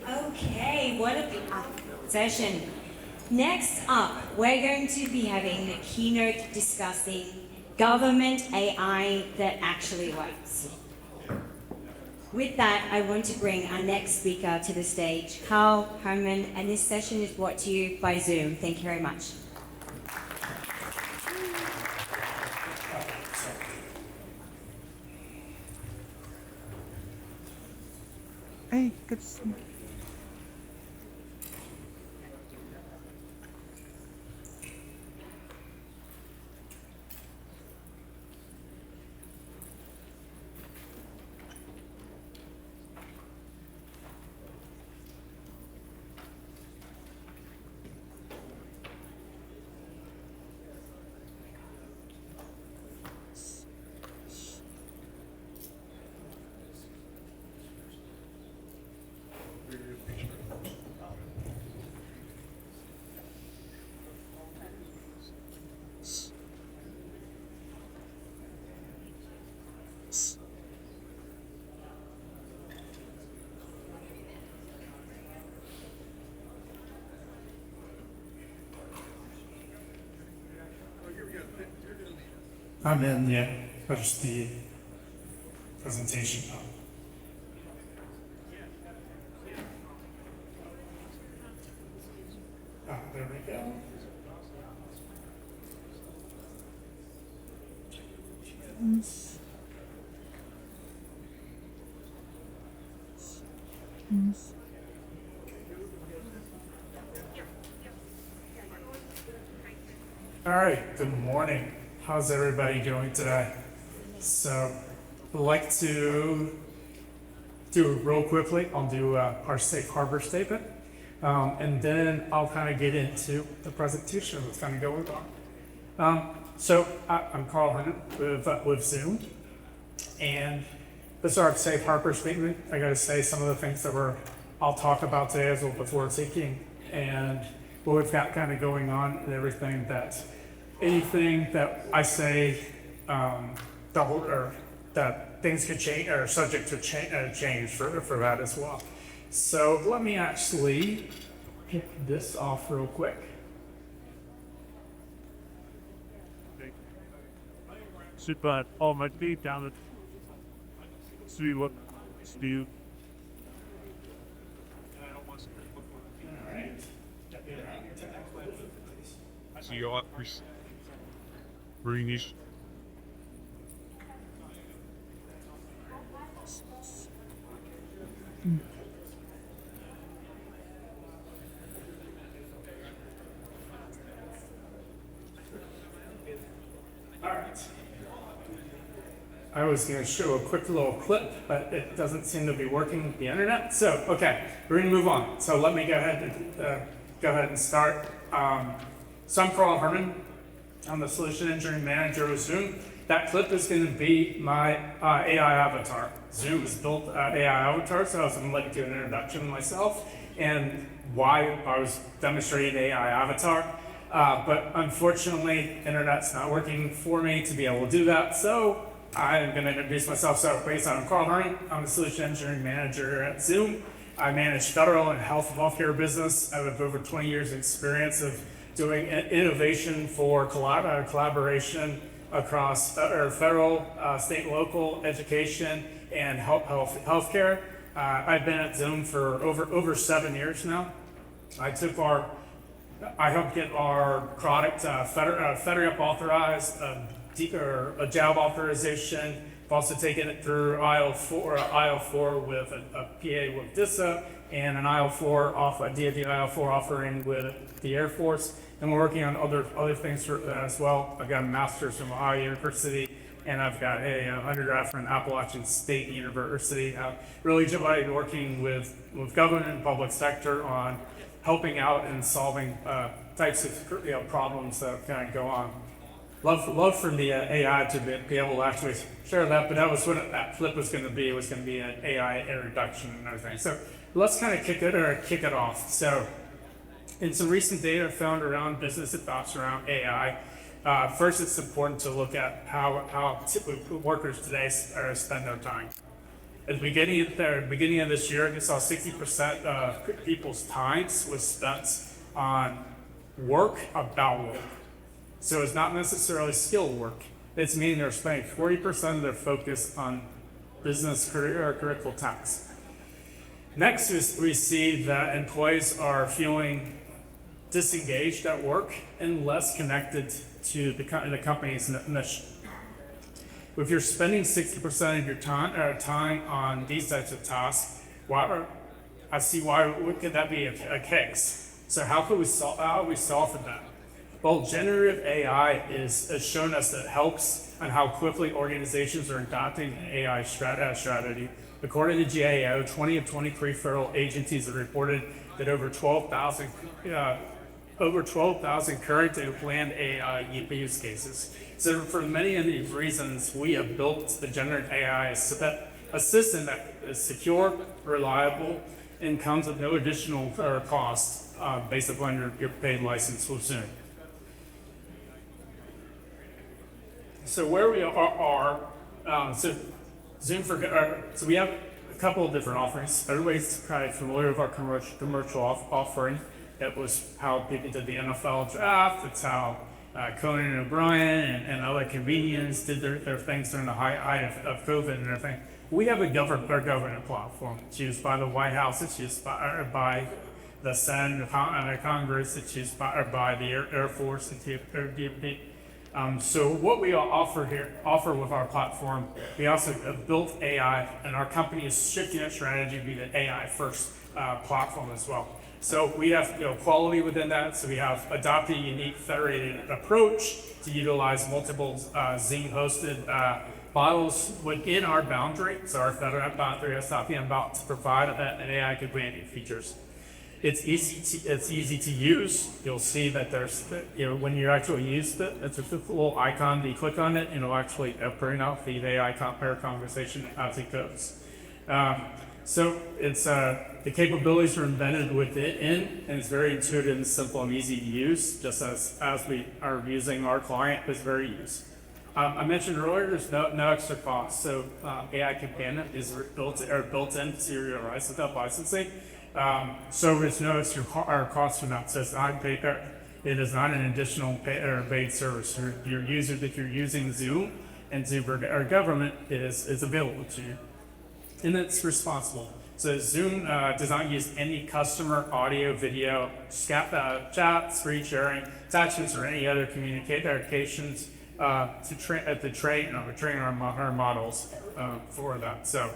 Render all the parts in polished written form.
Okay, what a session. Next up, we're going to be having the keynote discussing government AI that actually works. With that, I want to bring our next speaker to the stage, Karl, Hermann, and this session is brought to you by Zoom. Thank you very much. Hey, good to see you. I'm in, yeah. There's the presentation up. There we go. All right, good morning. How's everybody doing today? So, I'd like to do it real quickly. I'll do our safe harbor statement, and then I'll kind of get into the presentation that's kind of going on. I'm Karl with Zoom, and this is our safe harbor statement. I got to say some of the things that I'll talk about today as well before taking, and what we've got kind of going on and everything that. Anything that I say that things could change are subject to change for that as well. So let me actually kick this off real quick. Super automatically down Steve. All right. So you're greenish. All right. I was going to show a quick little clip, but it doesn't seem to be working with the internet. So, okay, we're going to move on. So let me go ahead and start. So I'm Karl Hermann. I'm the Solution Engineering Manager with Zoom. That clip is going to be my AI avatar. Zoom has built AI avatar, so I was going to let you do an introduction of myself and why I was demonstrating AI avatar. But unfortunately, internet's not working for me to be able to do that, so I'm going to introduce myself. So, I'm Karl Hermann. I'm the Solution Engineering Manager at Zoom. I manage federal and health and welfare business. I have over 20 years of experience of doing innovation for collaboration across federal, state, and local education and healthcare. I've been at Zoom for over 7 years now. I helped get our product FedRAMP authorized, a job authorization. I've also taken it through IL4 with a PA with DISA and an IL4 DoD IL4 offering with the Air Force. And we're working on other things for that as well. I've got a master's from Ohio University, and I've got a undergrad from Appalachian State University. Really enjoyed working with government and public sector on helping out and solving types of problems that kind of go on. Love for the AI to be able to actually share that, but that was what that flip was going to be. It was going to be an AI introduction and everything. So let's kind of kick it off. So in some recent data found around business adoption around AI, first it's important to look at how typically workers today spend their time. At the beginning of this year, we saw 60% of people's times was spent on work about work. So it's not necessarily skill work. It's meaning they're spending 40% of their focus on business career or critical tasks. Next is we see that employees are feeling disengaged at work and less connected to the company's mission. If you're spending 60% of your time on these types of tasks, what could that be a case? So how do we solve for that? Well, generative AI has shown us that it helps on how quickly organizations are adopting an AI strategy. According to GAO, 20 of 23 federal agencies have reported that over 12,000 current and planned AI use cases. So for many of these reasons, we have built the generative AI assistant that is secure, reliable, and comes with no additional cost based upon your paid license will soon. So where we are, so we have a couple of different offerings. Everybody's kind of familiar with our commercial offering. That was how people did the NFL draft. It's how Conan and O'Brien and other comedians did their things during the height of COVID and everything. We have a government platform. It's used by the White House. It's used by the Senate and Congress. It's used by the Air Force and so what we offer with our platform, we also have built AI, and our company is shifting our strategy to be the AI first platform as well. So we have quality within that. So we have adopted a unique federated approach to utilize multiple Zoom-hosted models within our boundary. So our federal boundary is talking about to provide an AI companion features. It's easy to use. You'll see that there's when you actually use it, it's a little icon. You click on it, and it'll actually bring out the AI conversation as it goes. So it's the capabilities are embedded within, and it's very intuitive and simple and easy to use. Just as we are using our client, it's very easy. I mentioned earlier, there's no extra cost. So AI Companion is built into your licensing. So there's no extra cost for that. So it's not paid. It is not an additional paid service. Your users, if you're using Zoom and Zoom for our government, is available to you, and it's responsible. So Zoom does not use any customer audio, video, chat, screen sharing, attachments, or any other communications to train our models for that. So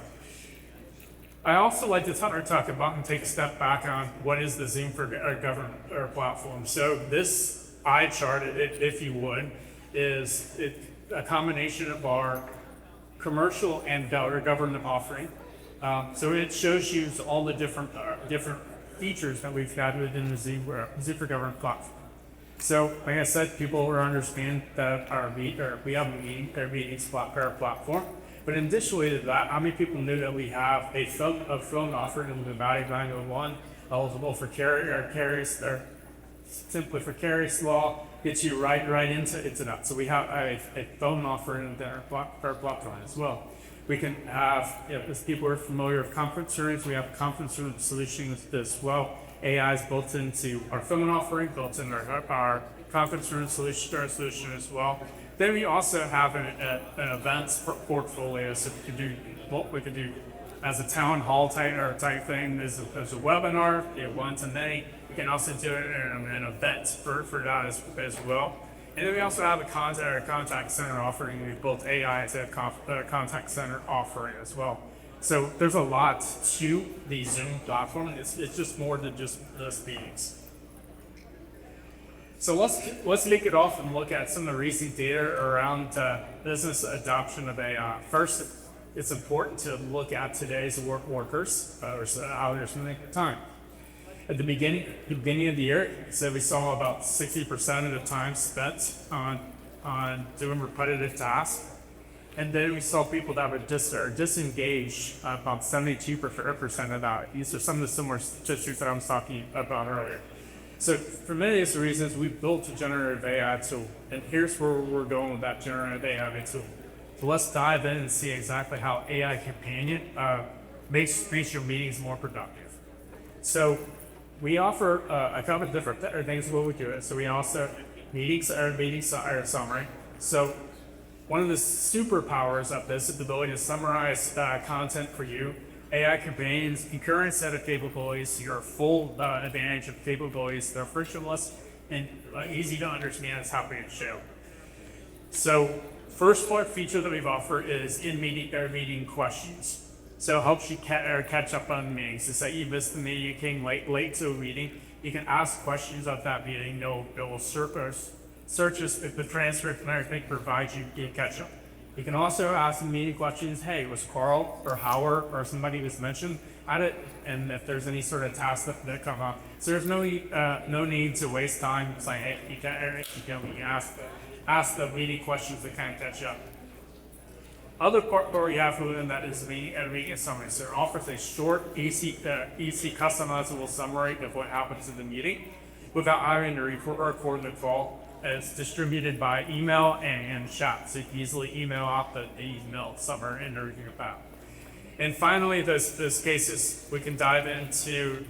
I also like to talk about and take a step back on what is the Zoom for government platform. So this eye chart, if you would, is a combination of our commercial and our government offering. So it shows you all the different features that we've had within the Zoom for government platform. So, like I said, people will understand that we have a meetings platform. But additionally to that, how many people knew that we have a phone offering in the Value 901 eligible for carriers? Simply for carriers law gets you right into that. So we have a phone offering in our platform as well. We can have, if people are familiar with conference rooms, we have conference room solutions as well. AI is built into our phone offering, built into our conference room solution as well. Then we also have an events portfolio, so we could do as a town hall type thing. There's a webinar, one to many. We can also do it in an event for that as well. And then we also have a contact center offering. We built AI as a contact center offering as well. So there's a lot to the Zoom platform. It's just more than just meetings. So let's kick it off and look at some of the recent data around business adoption of AI. First, it's important to look at today's workers, or how they're spending time. At the beginning of the year, so we saw about 60% of the time spent on doing repetitive tasks. And then we saw people that were disengaged, about 72% of that. These are some of the similar statistics that I was talking about earlier. So for many of these reasons, we built a generative AI tool. And here's where we're going with that generative AI tool. So let's dive in and see exactly how AI Companion makes your meetings more productive. So we offer a couple of different things what we do it. So we also meetings summary. So one of the superpowers of this is the ability to summarize content for you. AI Companions, your current set of capabilities, your full advantage of capabilities. They're frictionless and easy to understand. It's happy to show. So first part feature that we've offered is meeting questions. So it helps you catch up on meetings. It's like you missed the meeting, you came late to a meeting. You can ask questions of that meeting. It will search the transcript and everything, provide you catch up. You can also ask the meeting questions. Hey, was Karl or Howard or somebody was mentioned at it? And if there's any sort of tasks that come up, so there's no need to waste time. It's like, hey, you can ask the meeting questions that kind of catch up. Other part where we have within that is meeting summary. So it offers a short, easy customizable summary of what happens in the meeting without having to record the call. It's distributed by email and chat, so you can easily email out the email summary and review about. And finally, those cases we can dive into,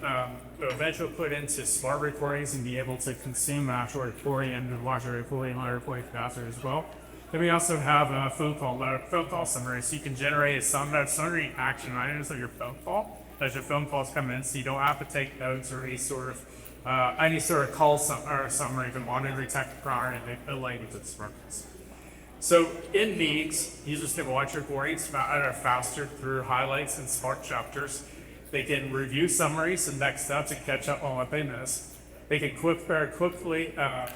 eventually put into smart recordings and be able to consume an actual recording and watch a recording on a recording faster as well. Then we also have a phone call summary, so you can generate a summary action items of your phone call as your phone calls come in, so you don't have to take notes or any sort of call summary if you want to detect prior and related to the smartphones. So in meetings, users can watch recordings faster through highlights and smart chapters. They can review summaries and next steps and catch up on what they missed. They can very quickly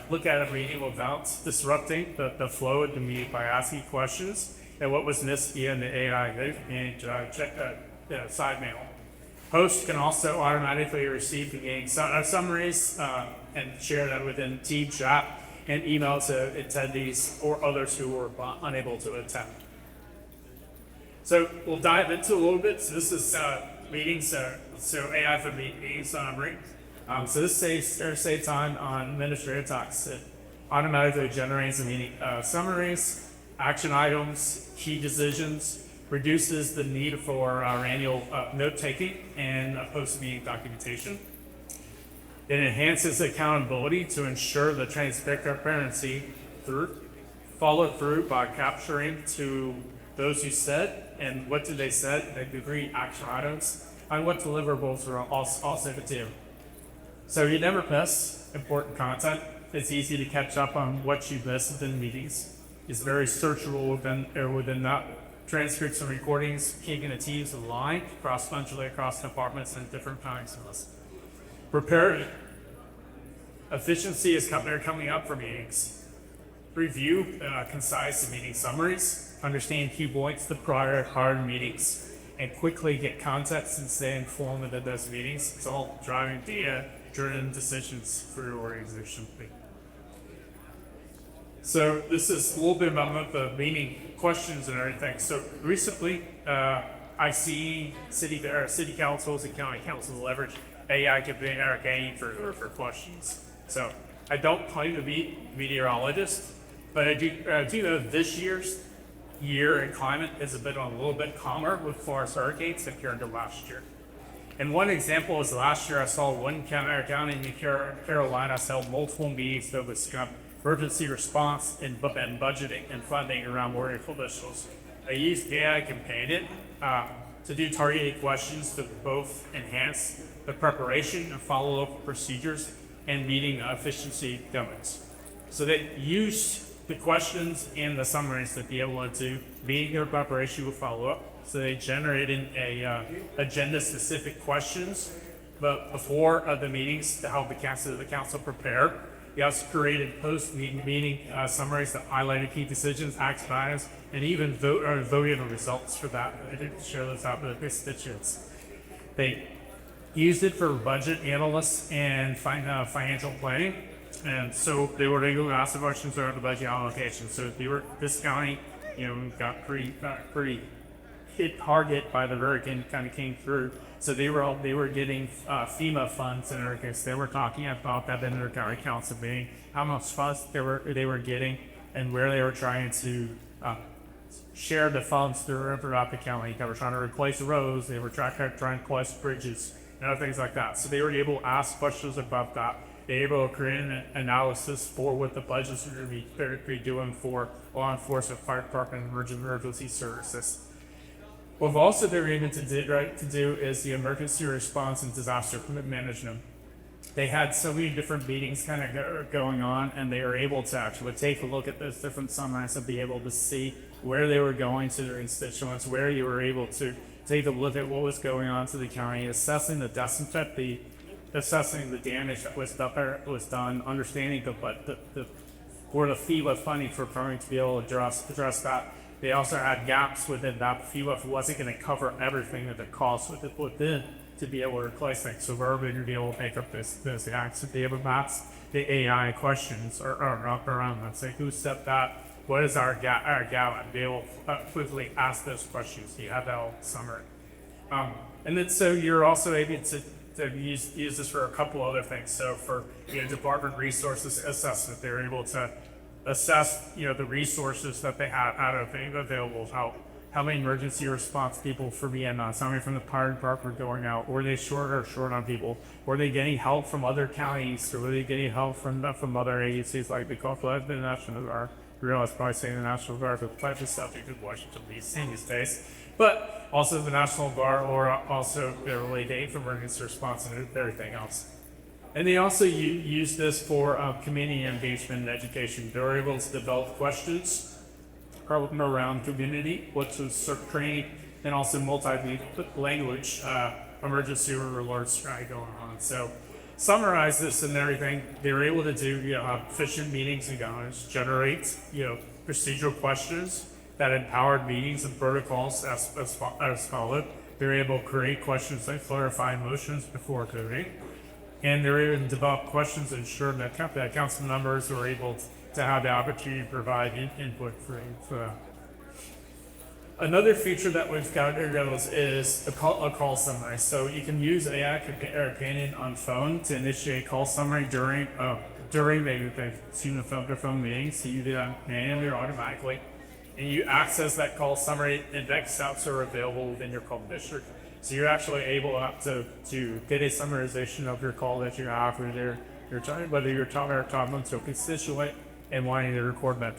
look at a meeting without disrupting the flow of the meeting by asking questions and what was missed via the AI and check side mail. Hosts can also automatically receive the meeting summaries and share that within team chat and email to attendees or others who were unable to attend. So we'll dive into a little bit. So this is meetings, so AI for meeting summary. So this saves time on administrative tasks. It automatically generates the meeting summaries, action items, key decisions, reduces the need for manual note-taking and post-meeting documentation. It enhances accountability to ensure the transparency follow through by capturing to those who said and what did they said, the agreed action items, and what deliverables are also due. So you never miss important content. It's easy to catch up on what you missed within meetings. It's very searchable within that. Transcripts and recordings, keeping the teams aligned cross-functionally across departments and different kinds of us. Prepare. Efficiency is coming up for meetings. Review concise meeting summaries. Understand key points the prior hard meetings, and quickly get context and stay informed within those meetings. It's all driving data-driven decisions for your organization. So this is a little bit about the meeting questions and everything. So recently, I see city councils and county councils leverage AI Companion for questions. So I don't claim to be a meteorologist, but I do know this year's year in climate is a little bit calmer with forest hurricanes compared to last year. And one example is last year I saw one county in Carolinas held multiple meetings that was emergency response and budgeting and funding around warrior officials. I used AI Companion to do targeted questions to both enhance the preparation and follow-up procedures and meeting efficiency domains. So they used the questions and the summaries to be able to meeting their preparation with follow-up. So they generated agenda-specific questions, but before the meetings to help the council prepare. We also created post-meeting summaries that highlighted key decisions, action items, and even voting on results for that. I didn't share those out with the constituents. They used it for budget analysts and financial planning, and so they were able to ask questions around the budget allocation. So this county, got pretty hard hit by the hurricane, kind of came through. So they were getting FEMA funds and everything. So they were talking about that in their county council meeting, how much funds they were getting, and where they were trying to share the funds throughout the county. They were trying to replace roads, they were trying to replace bridges, and other things like that. So they were able to ask questions about that. They were able to create an analysis for what the budgets are going to be doing for law enforcement, fire department, and emergency services. What we've also been able to do is the emergency response and disaster management. They had so many different meetings kind of going on, and they were able to actually take a look at those different summaries and be able to see where they were going to their constituents, where you were able to take a look at what was going on to the county, assessing the assessing the damage that was done, understanding where the FEWA funding for permitting to be able to address that. They also had gaps within that. FEWA wasn't going to cover everything that the cost within to be able to replace things. So we're going to be able to make up this acts to be able to ask the AI questions or up around that. Say who set that? What is our gap? And be able to quickly ask those questions. You have that whole summary. And then so you're also able to use this for a couple other things. So for department resources assessment, they're able to assess the resources that they have available. How many emergency response people for Vietnam? How many from the fire department going out? Were they short on people? Were they getting help from other counties? Or were they getting help from other agencies like the National Guard? I realize probably saying the National Guard, but the type of stuff you could Washington D.C. these days. But also the National Guard, or also really the emergency response and everything else. And they also use this for community engagement and education. They're able to develop questions around community, what's training, and also multi-language emergency alerts going on. So summarize this and everything. They were able to do efficient meetings and guidance, generate procedural questions that empowered meetings and protocols as followed. They're able to create questions that clarify motions before coding. And they're able to develop questions and ensure that council members are able to have the opportunity to provide input for Another feature that we've got is a call summary. So you can use AI companion on phone to initiate call summary during maybe their phone meeting. So you do that manually or automatically, and you access that call summary, and next steps are available within your call district. So you're actually able to get a summarization of your call that you have, whether you're talking to a constituent and wanting to record that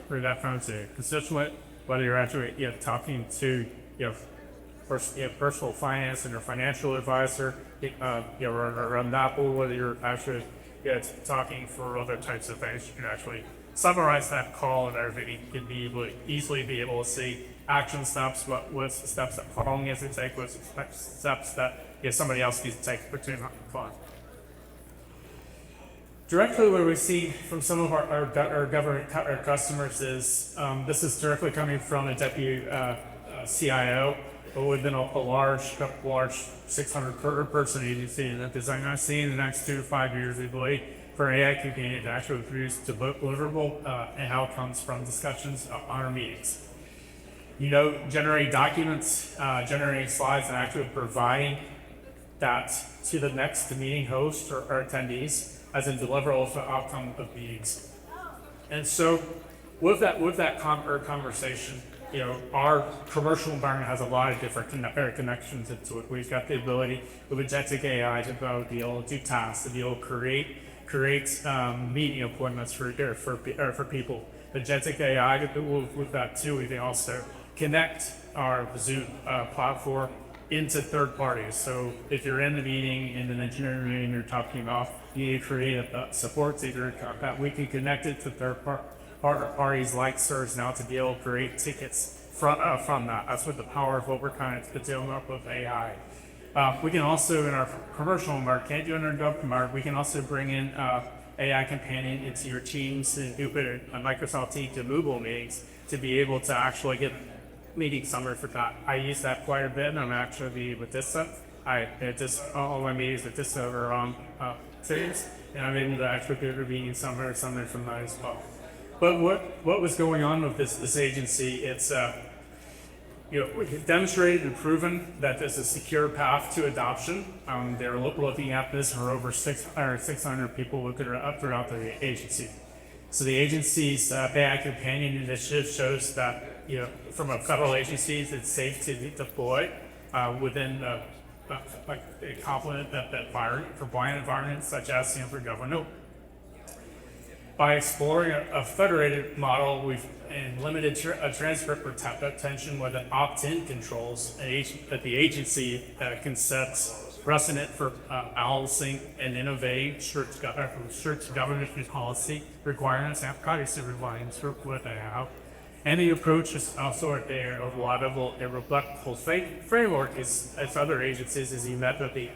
for that phone to a constituent, whether you're actually talking to personal finance and your financial advisor, or on Apple, whether you're actually talking for other types of things, you can actually summarize that call and everything. You can easily be able to see action steps, what's the steps that Karl needs to take, what's the steps that somebody else needs to take between the call. Directly what we see from some of our government customers is this is directly coming from a deputy CIO, but within a large 600 person agency, and that design I see in the next 2 to 5 years, we believe, for AI companion to actually produce deliverable and outcomes from discussions on our meetings. Generate documents, generating slides, and actually providing that to the next meeting host or attendees as a deliverable for outcome of meetings. And so with that conversation, our commercial environment has a lot of different connections into it. We've got the ability with agentic AI to be able to do tasks, to be able to create meeting appointments for people. Agentic AI, with that too, we can also connect our Zoom platform into third parties. So if you're in the meeting, in an engineering meeting you're talking about, you need to create a support team that we can connect it to third parties like ServiceNow to be able to create tickets from that. That's what the power of what we're kind of dealing with AI. We can also, in our commercial environment, can't do it in our government environment, we can also bring in AI companion into your Teams and Microsoft Teams and Google meetings to be able to actually get meeting summary for that. I use that quite a bit, and I'm actually with this stuff. All my meetings with this are on Teams, and I'm able to actually get a meeting summary from that as well. But what was going on with this agency? It's we've demonstrated and proven that there's a secure path to adoption. They're looking at this for over 600 people throughout the agency. So the agency's AI companion initiative shows that from a federal agency, it's safe to deploy within like a component that compliant environments such as for government. By exploring a federated model, we've limited transcript retention with an opt-in controls that the agency can set precedent for balancing and innovating strict government policy requirements and privacy requirements for what they have. And the approach is also a replicable framework as other agencies as you met with the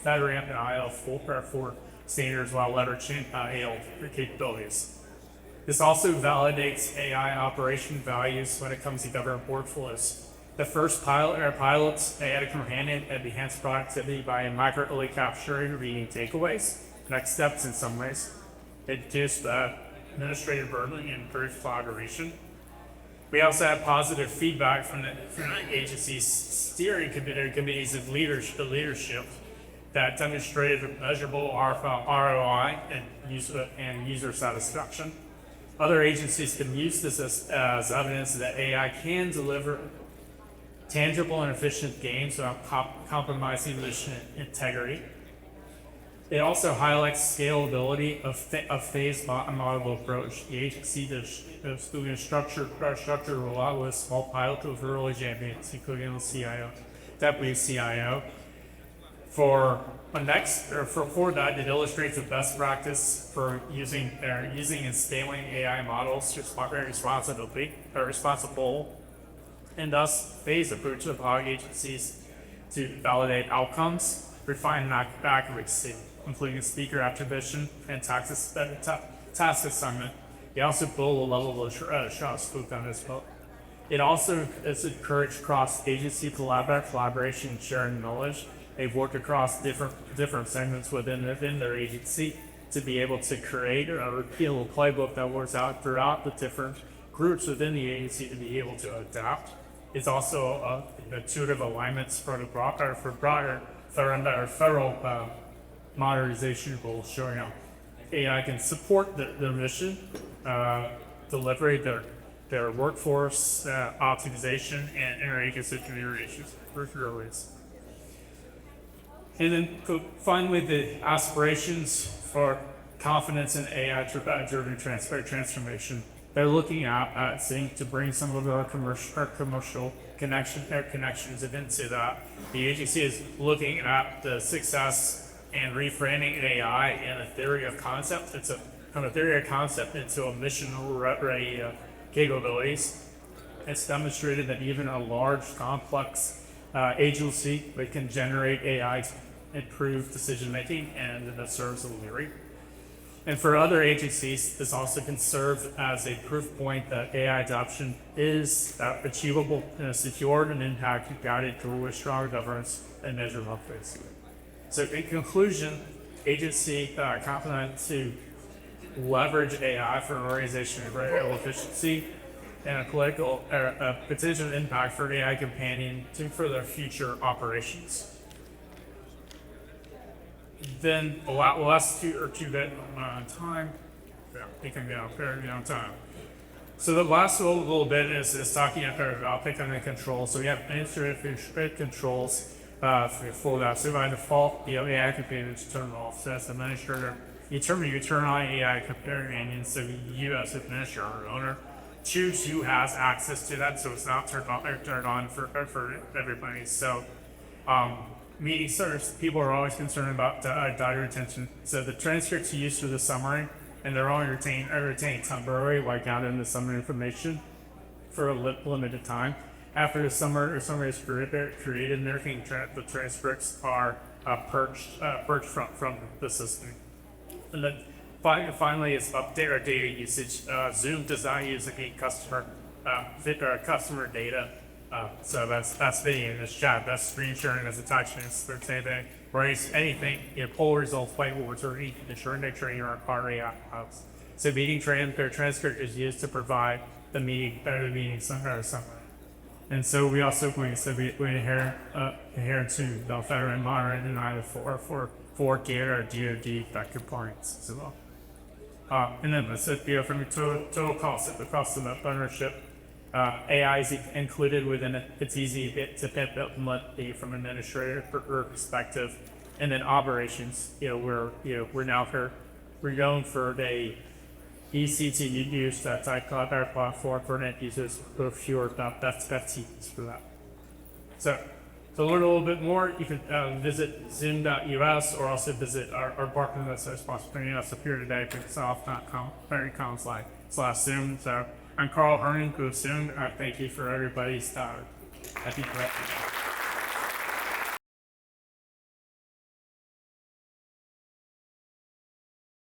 FedRAMP and IL4 standards while leveraging AL capabilities. This also validates AI operation values when it comes to government workflows. The first pilots added enhanced productivity by accurately capturing reading takeaways, next steps in summaries, reduced administrative burden, and improved collaboration. We also had positive feedback from the agency's steering committees of leadership that demonstrated measurable ROI and user satisfaction. Other agencies can use this as evidence that AI can deliver tangible and efficient gains without compromising mission integrity. It also highlights scalability of phased model approach. The agency is doing a structured rollout with small pilot with early champions, including the CIO, deputy CIO. For that, it illustrates the best practice for using and scaling AI models responsible, and thus phase approach of hog agencies to validate outcomes, refine accuracy, including speaker attribution and task assignment. They also build a level of trust with them as well. It also has encouraged cross-agency collaboration and sharing knowledge. They've worked across different segments within their agency to be able to create a repeatable playbook that works out throughout the different groups within the agency to be able to adapt. It's also intuitive alignments for broader federal modernization goals, showing how AI can support their mission, delivery, their workforce optimization, and interagency communications for ways. And then finally, the aspirations for confidence in AI-driven transformation. They're looking at seeing to bring some of our commercial connections into that. The agency is looking at the success and reframing AI in a theory of concept. It's from a theory of concept into a mission-ready capabilities. It's demonstrated that even a large, complex agency can generate AI to improve decision-making and in the service of delivery. And for other agencies, this also can serve as a proof point that AI adoption is achievable in a secured and impact guided through strong governance and measurable updates. So in conclusion, agency confident to leverage AI for an organization of greater efficiency and a potential impact for AI companion to further future operations. Then the last two bit time. Yeah, we can go fairly on time. So the last little bit is talking about picking the controls. So we have administrative controls for that. So by default, the AI companion is turned off. So as administrator, you turn on AI companion. So you as administrator or owner choose who has access to that. So it's not turned on for everybody. So meeting service, people are always concerned about data retention. So the transcripts used for the summary, and they're only retained temporarily, like out in the summary information for a limited time. After the summary is created and everything, the transcripts are purged from the system. And then finally is update our data usage. Zoom does not use any customer data. So that's video in this chat, that's screen sharing, that's attachments, that's anything, or anything, poll results, whiteboards, or ensuring training or RAIs. So meeting transcript is used to provide the meeting summary. And so we also we adhere to the federal and modern and either for GATE or DoD compliance as well. And then let's from the total cost of the cost of ownership. AI is included within it. It's easy to implement from an administrator perspective. And then operations, we're now we're going for the EC to use that I got our platform for net users for fewer best teams for that. So to learn a little bit more, you can visit zoom.us or also visit our partner that's sponsoring us up here today, Microsoft.com/Zoom. So I'm Karl, Hermann, go soon. Thank you for everybody's time. Happy birthday.